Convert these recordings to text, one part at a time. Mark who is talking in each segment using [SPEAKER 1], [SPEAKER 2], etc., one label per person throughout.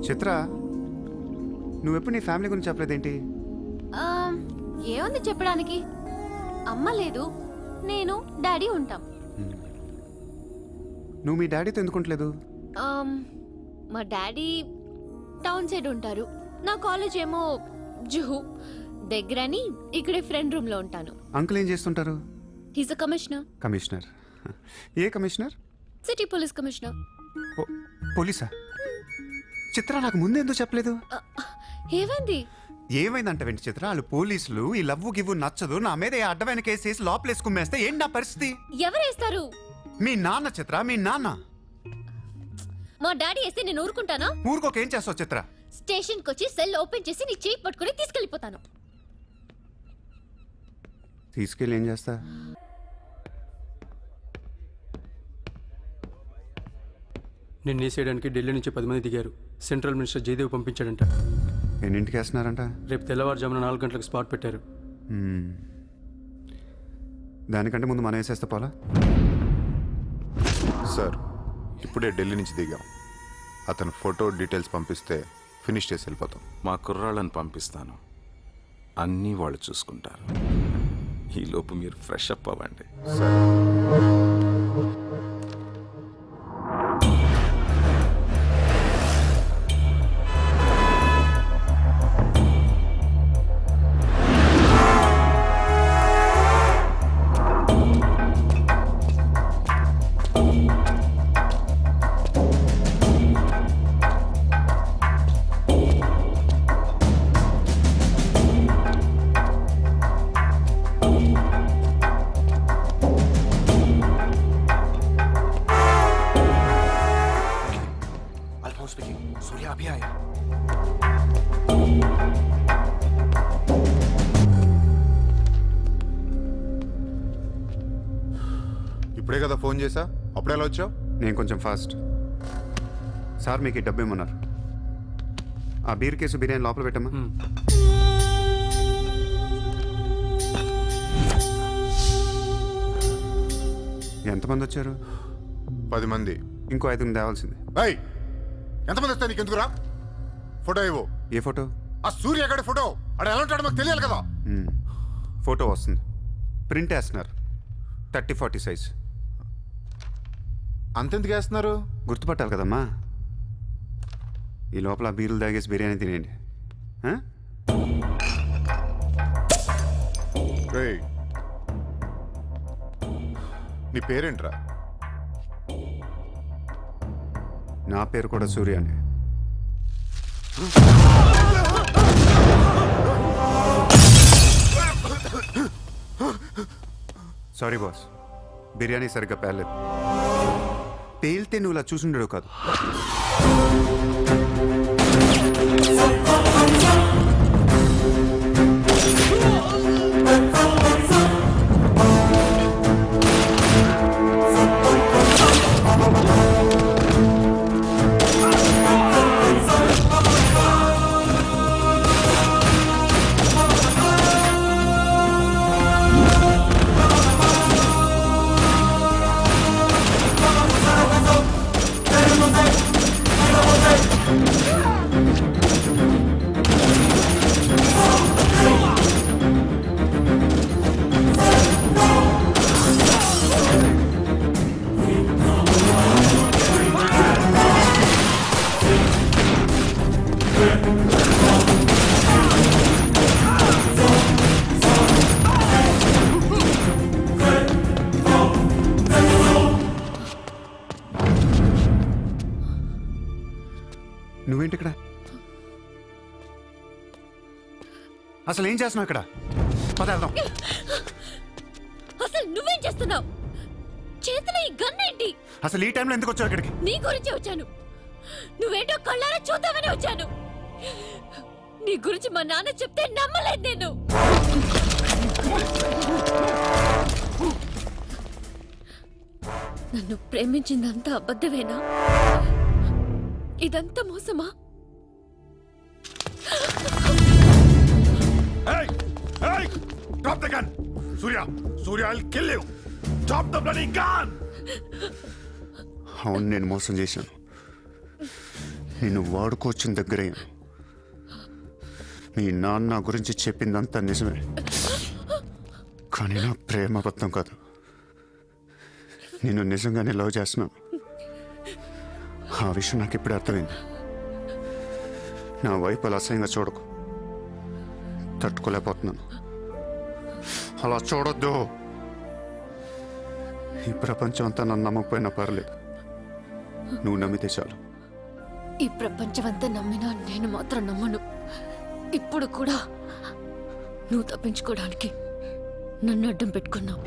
[SPEAKER 1] చిత్ర, నువ్వెప్పుడు నీ ఫ్యామిలీ గురించి చెప్పలేదేంటి?
[SPEAKER 2] ఏముంది చెప్పడానికి, అమ్మ లేదు, నేను డాడీ ఉంటాం.
[SPEAKER 1] నువ్వు మీ డాడీతో ఎందుకుంటలేదు?
[SPEAKER 2] మా డాడీ టౌన్ సైడ్ ఉంటారు, నా కాలేజ్ ఏమో జుహు దగ్గరని ఇక్కడే ఫ్రెండ్ రూమ్ లో ఉంటాను.
[SPEAKER 1] అంకుల్ ఏం చేస్తుంటారు?
[SPEAKER 2] He's a commissioner.
[SPEAKER 1] కమిషనర్? ఏ కమిషనర్?
[SPEAKER 2] City police commissioner.
[SPEAKER 1] పోలీసా? చిత్ర, నాకు ముందు ఎందుకు చెప్పలేదు?
[SPEAKER 2] ఏమైంది?
[SPEAKER 1] ఏమైందంటే చిత్ర, వాళ్ళు పోలీసులు ఈ లవ్వు గివ్వు నచ్చదు, నా మీద అడ్డమైన కేసేసి లోపలేసి కుమ్మేస్తే ఏంటి నా పరిస్థితి?
[SPEAKER 2] ఎవరేస్తారు?
[SPEAKER 1] మీ నాన్న చిత్ర, మీ నాన్న.
[SPEAKER 2] మా డాడీ వేస్తే నేను ఊరుకుంటానా?
[SPEAKER 1] ఊరుకోకేం చేస్తావు చిత్ర?
[SPEAKER 2] స్టేషన్ కి వచ్చి సెల్ ఓపెన్ చేసి నీ చేయి పట్టుకుని తీసుకెళ్లిపోతాను.
[SPEAKER 1] తీసుకెళ్ళి ఏం చేస్తా?
[SPEAKER 3] నిన్ను వేసేయడానికి ఢిల్లీ నుంచి 10 మంది దిగారు. సెంట్రల్ మినిస్టర్ జయదేవ్ పంపించాడంట.
[SPEAKER 1] ఎన్నింటికి వేస్తున్నారంట?
[SPEAKER 3] రేపు తెల్లవారుజామున 4 గంటలకు స్పాట్ పెట్టారు.
[SPEAKER 1] దానికంటే ముందు మనం వేసేస్తే పోలా?
[SPEAKER 4] సార్, ఇప్పుడే ఢిల్లీ నుంచి దిగాం. అతను ఫోటో డీటెయిల్స్ పంపిస్తే ఫినిష్ చేసి వెళ్ళిపోతాం.
[SPEAKER 5] మా కుర్రాళ్ళని పంపిస్తాను, అన్నీ వాళ్ళు చూసుకుంటారు. ఈలోపు మీరు ఫ్రెష్ అప్ అవ్వండి.
[SPEAKER 4] సార్, ఇప్పుడే కదా ఫోన్ చేసా, అప్పుడే ఎలా వచ్చావు?
[SPEAKER 1] నేను కొంచెం ఫాస్ట్. సార్ మీకు డబ్బు ఇమ్మన్నారు. ఆ బీర్ కేసు బిర్యానీ లోపల పెట్టమ్మా. ఎంతమంది వచ్చారు?
[SPEAKER 4] 10 మంది.
[SPEAKER 1] ఇంకో 5 తేవాల్సింది.
[SPEAKER 4] ఎంతమంది వస్తాయి నీకు ఎందుకురా? ఫోటో ఇవ్వు.
[SPEAKER 1] ఏ ఫోటో?
[SPEAKER 4] ఆ సూర్యగడి ఫోటో. అక్కడ ఎలా ఉంటాడో మాకు తెలియాలి కదా.
[SPEAKER 1] ఫోటో వస్తుంది, ప్రింట్ వేస్తున్నారు, 30-40 సైజ్.
[SPEAKER 4] అంతెందుకు వేస్తున్నారు?
[SPEAKER 1] గుర్తుపట్టాలి కదమ్మా. ఈ లోపల బీరులు తాగేసి బిర్యానీ తినేయండి.
[SPEAKER 4] నీ పేరేంట్రా?
[SPEAKER 1] నా పేరు కూడా సూర్య అండి. సారీ బాస్, బిర్యానీ సరిగ్గా పేర్లేదు. పేలితే నువ్వు ఇలా చూసుండడు కాదు. నువ్వేంటి ఇక్కడ? అసలు ఏం చేస్తున్నావు ఇక్కడ? పదార్థం.
[SPEAKER 2] అసలు నువ్వేం చేస్తున్నావు? చేతిలో ఈ గన్ ఏంటి?
[SPEAKER 1] అసలు ఈ టైంలో ఎందుకు వచ్చావు ఇక్కడికి?
[SPEAKER 2] నీ గురించి వచ్చాను. నువ్వేంటో కళ్ళారా చూద్దామని వచ్చాను. నీ గురించి మా నాన్న చెప్తే నమ్మలేదు నేను. నన్ను ప్రేమించిందంతా అబద్ధమేనా? ఇదంతా మోసమా?
[SPEAKER 6] Drop the gun! Surya! Surya, I'll kill you! Drop the bloody gun!
[SPEAKER 1] అవును, నేను మోసం చేశాను. నిన్ను వాడుకోవచ్చిన దగ్గరే. మీ నాన్న గురించి చెప్పిందంతా నిజమే, కానీ నా ప్రేమ అబద్ధం కాదు. నిన్ను నిజంగానే లవ్ చేస్తున్నాను. ఆ విషయం నాకు ఇప్పుడే అర్థమైంది. నా వైపు అలా అసహ్యంగా చూడకు, తట్టుకోలేకపోతున్నాను. అలా చూడొద్దు. ఈ ప్రపంచం అంతా నన్ను నమ్మకపోయినా పర్లేదు, నువ్వు నమ్మితే చాలు.
[SPEAKER 2] ఈ ప్రపంచం అంతా నమ్మినా నేను మాత్రం నమ్మను. ఇప్పుడు కూడా నువ్వు తప్పించుకోవడానికి నన్ను అడ్డం పెట్టుకున్నావు.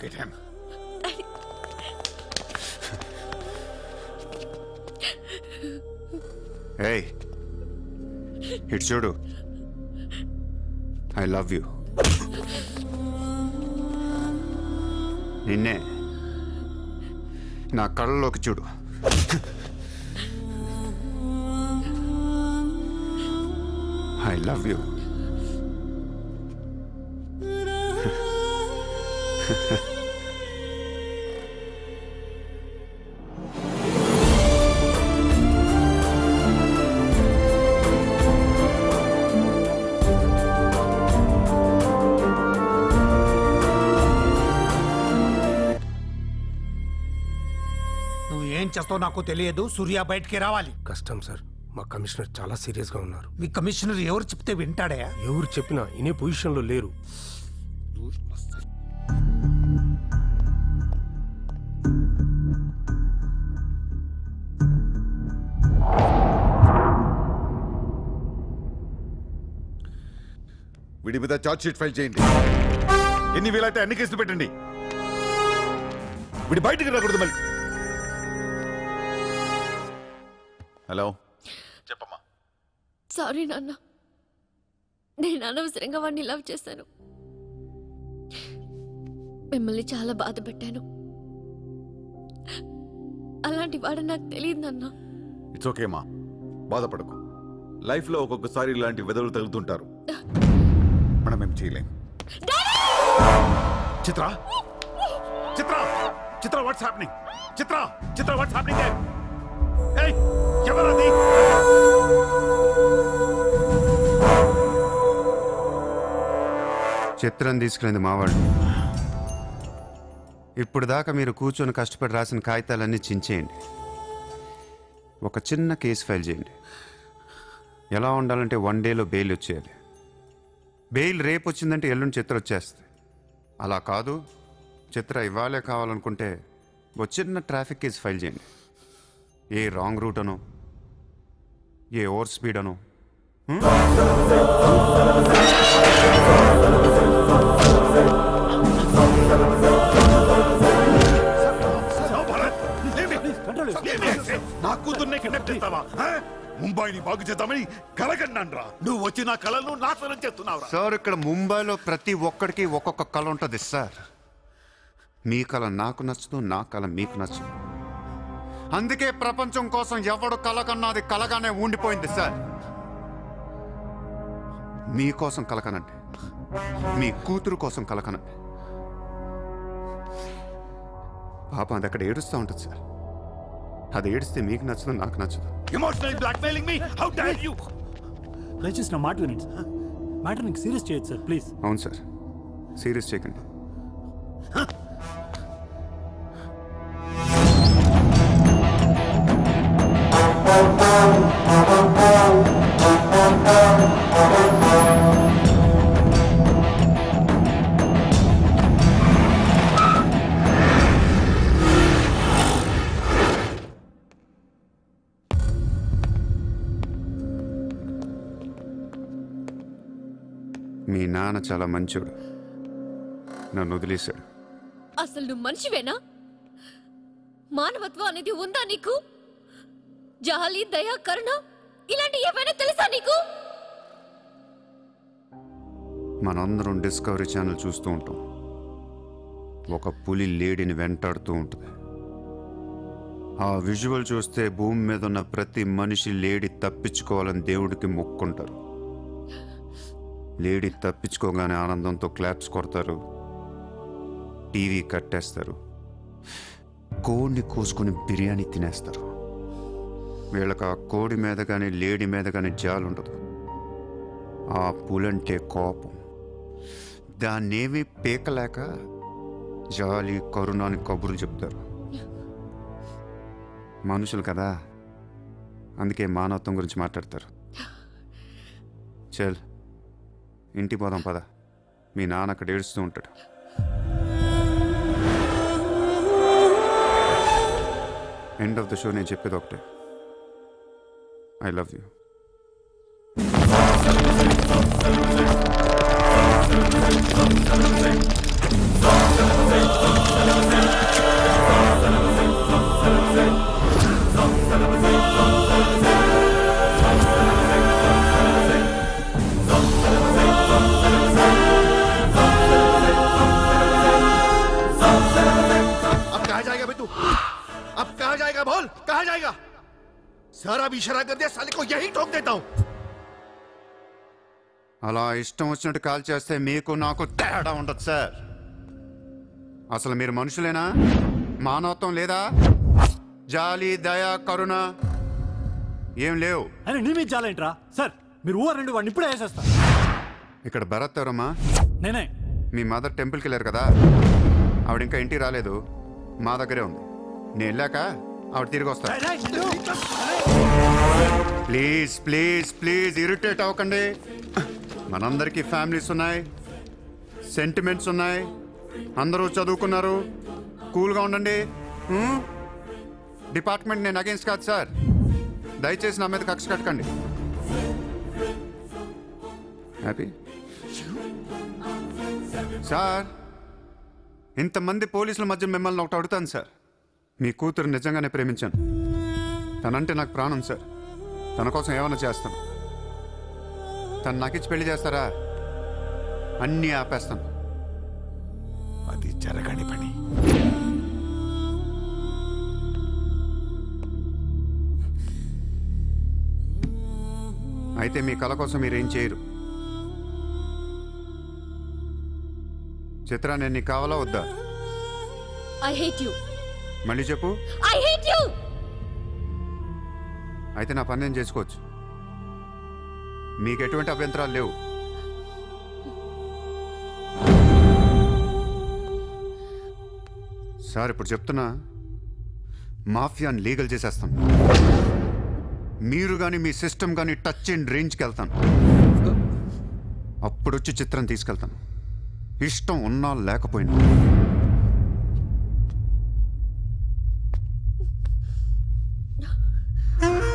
[SPEAKER 6] Get him.
[SPEAKER 1] ఏయ్, ఇటు చూడు. I love you. నిన్నే నా కళ్ళలోకి చూడు. I love you.
[SPEAKER 7] నువ్వు ఏం చేస్తావు నాకు తెలియదు. సూర్య బయటికి రావాలి.
[SPEAKER 8] కష్టం సార్, మా కమిషనర్ చాలా సీరియస్గా ఉన్నారు.
[SPEAKER 7] మీ కమిషనర్ ఎవరు చెప్తే వింటాడా?
[SPEAKER 8] ఎవరు చెప్పినా ఇనే పొజిషన్లో లేరు.
[SPEAKER 6] వీడి మీద ఛార్జ్ షీట్ ఫైల్ చేయండి. ఎన్ని వీలైతే అన్ని కేసులు పెట్టండి. వీడి బయటికి రాకూడదు మళ్ళీ. హలో, చెప్పమ్మా.
[SPEAKER 2] సారీ నాన్న, నేను అనవసరంగా వాడిని లవ్ చేశాను. మిమ్మల్ని చాలా బాధ పెట్టాను. అలాంటి వాడు నాకు తెలియదు నాన్న.
[SPEAKER 6] ఇట్స్ ఓకే మా, బాధపడకు. లైఫ్లో ఒక్కొక్కసారి ఇలాంటి వెదవులు తగులుతుంటారు, మనం ఏం చేయలేం. Chitra, Chitra, Chitra, what's happening? Chitra, Chitra, what's happening there? ఏయ్, ఎవరది?
[SPEAKER 1] చిత్రం తీసుకునేది మావాడు. ఇప్పుడు దాకా మీరు కూర్చొని కష్టపడి రాసిన కాగితాలన్నీ చించేయండి. ఒక చిన్న కేసు ఫైల్ చేయండి. ఎలా ఉండాలంటే 1 డేలో బెయిల్ వచ్చేయాలి. బెయిల్ రేపు వచ్చిందంటే ఎల్లుండి చిత్ర వచ్చేస్తుంది. అలా కాదు, చిత్ర ఇవ్వాలే కావాలనుకుంటే ఒక చిన్న ట్రాఫిక్ కేసు ఫైల్ చేయండి. ఏ రాంగ్ రూట్ అనో, ఏ ఓవర్ స్పీడ్ అనో.
[SPEAKER 6] నా కూతుర్నే కిడ్నాప్ చేస్తావా? ముంబైని బాగు చేద్దామని కలగన్నాన్రా. నువ్వు వచ్చి నా కళను నాశనం చేస్తున్నావురా.
[SPEAKER 1] సార్, ఇక్కడ ముంబైలో ప్రతి ఒక్కడికి ఒక్కొక్క కళ ఉంటుంది సార్. మీ కళ నాకు నచ్చదు, నా కళ మీకు నచ్చదు. అందుకే ప్రపంచం కోసం ఎవడు కళ కన్నా అది కలగానే ఉండిపోయింది సార్. మీకోసం కలకనండి, మీ కూతురు కోసం కలకనండి. పాప అది అక్కడ ఏడుస్తూ ఉంటుంది సార్. అది ఏడిస్తే మీకు నచ్చదు, నాకు నచ్చదు.
[SPEAKER 6] Emotional blackmailing me, how dare you?
[SPEAKER 9] దయచేసి నా మాట వినండి సార్. మ్యాటర్ నీకు సీరియస్ చేయొచ్చు సార్, ప్లీజ్.
[SPEAKER 1] అవును సార్, సీరియస్ చేయకండి. మీ నాన్న చాలా మంచోడు, నన్ను వదిలేశాడు.
[SPEAKER 2] అసలు నువ్వు మనిషివేనా? మానవత్వం అనేది ఉందా నీకు? జాలి, దయ, కరుణ ఇలాంటి ఏమైనా తెలుసా నీకు?
[SPEAKER 1] మనందరం డిస్కవరీ ఛానల్ చూస్తూ ఉంటాం. ఒక పులి లేడీని వెంటాడుతూ ఉంటుంది. ఆ విజువల్ చూస్తే భూమి మీద ఉన్న ప్రతి మనిషి లేడీ తప్పించుకోవాలని దేవుడికి మొక్కుంటారు. లేడీ తప్పించుకోగానే ఆనందంతో క్లాప్స్ కొడతారు, టీవీ కట్టేస్తారు, కోడిని కోసుకొని బిర్యానీ తినేస్తారు. వీళ్ళకి ఆ కోడి మీద కానీ లేడీ మీద కానీ జాలి ఉండదు. ఆ పులంటే కోపం. దాన్నేమీ పీకలేక జాలి కరుణ అని కబుర్లు చెప్తారు. మనుషులు కదా, అందుకే మానవత్వం గురించి మాట్లాడతారు. చల్ ఇంటికి పోదాం పద. మీ నాన్న అక్కడ ఏడుస్తూ ఉంటాడు. ఎండ్ ఆఫ్ ద షో నేను చెప్పేది ఒకటే, ఐ లవ్ యూ.
[SPEAKER 6] अब कहाँ जाएगा बोल, कहाँ जाएगा? सारा भी इशारा कर दिया, साले को यही ठोक देता हूं.
[SPEAKER 1] అలా ఇష్టం వచ్చినట్టు కాల్ చేస్తే మీకు నాకు తేడా ఉండదు సార్. అసలు మీరు మనుషులేనా? మానవత్వం లేదా? జాలి దయ కరుణ ఏం లేవు.
[SPEAKER 9] అరే నీ మీద జాలేంట్రా సార్? మీరు ఊరండి, వాడిని ఇప్పుడే వేసేస్తా.
[SPEAKER 1] ఇక్కడ భరత్ ఎవరమ్మా?
[SPEAKER 9] నేనే.
[SPEAKER 1] మీ మదర్ టెంపుల్కి వెళ్ళారు కదా, ఆవిడ ఇంకా ఇంటికి రాలేదు, మా దగ్గరే ఉంది. నేను వెళ్ళాక ఆవిడ తిరిగి వస్తా. ప్లీజ్ ప్లీజ్ ప్లీజ్ ఇరిటేట్ అవ్వకండి. మనందరికీ ఫ్యామిలీస్ ఉన్నాయి, సెంటిమెంట్స్ ఉన్నాయి, అందరూ చదువుకున్నారు. కూల్గా ఉండండి. డిపార్ట్మెంట్ నేను అగేన్స్ట్ కాదు సార్. దయచేసి నా మీద కక్ష కట్టకండి. Happy sir? ఇంతమంది పోలీసుల మధ్య మిమ్మల్ని ఒకటి అడుగుతాను సార్. మీ కూతురు నిజంగానే ప్రేమించాను. తనంటే నాకు ప్రాణం సార్. తన కోసం ఏమైనా చేస్తాను. తను నాకిచ్చి పెళ్లి చేస్తారా? అన్నీ ఆపేస్తాను.
[SPEAKER 6] అది జరగని పని.
[SPEAKER 1] అయితే మీ కళ కోసం మీరేం చేయరు. చిత్ర, నేను నీకు కావాలా వద్దా?
[SPEAKER 2] I hate you.
[SPEAKER 1] మళ్ళీ చెప్పు.
[SPEAKER 2] I hate you.
[SPEAKER 1] అయితే నా పని నేను చేసుకోవచ్చు. మీకు ఎటువంటి అభ్యంతరాలు లేవు. సార్ ఇప్పుడు చెప్తున్నా, మాఫియాని లీగల్ చేసేస్తాం. మీరు కానీ మీ సిస్టమ్ కానీ టచ్ అండ్ రేంజ్కి వెళ్తాను. అప్పుడు వచ్చి చిత్రం తీసుకెళ్తాను. ఇష్టం ఉన్నా లేకపోయినా.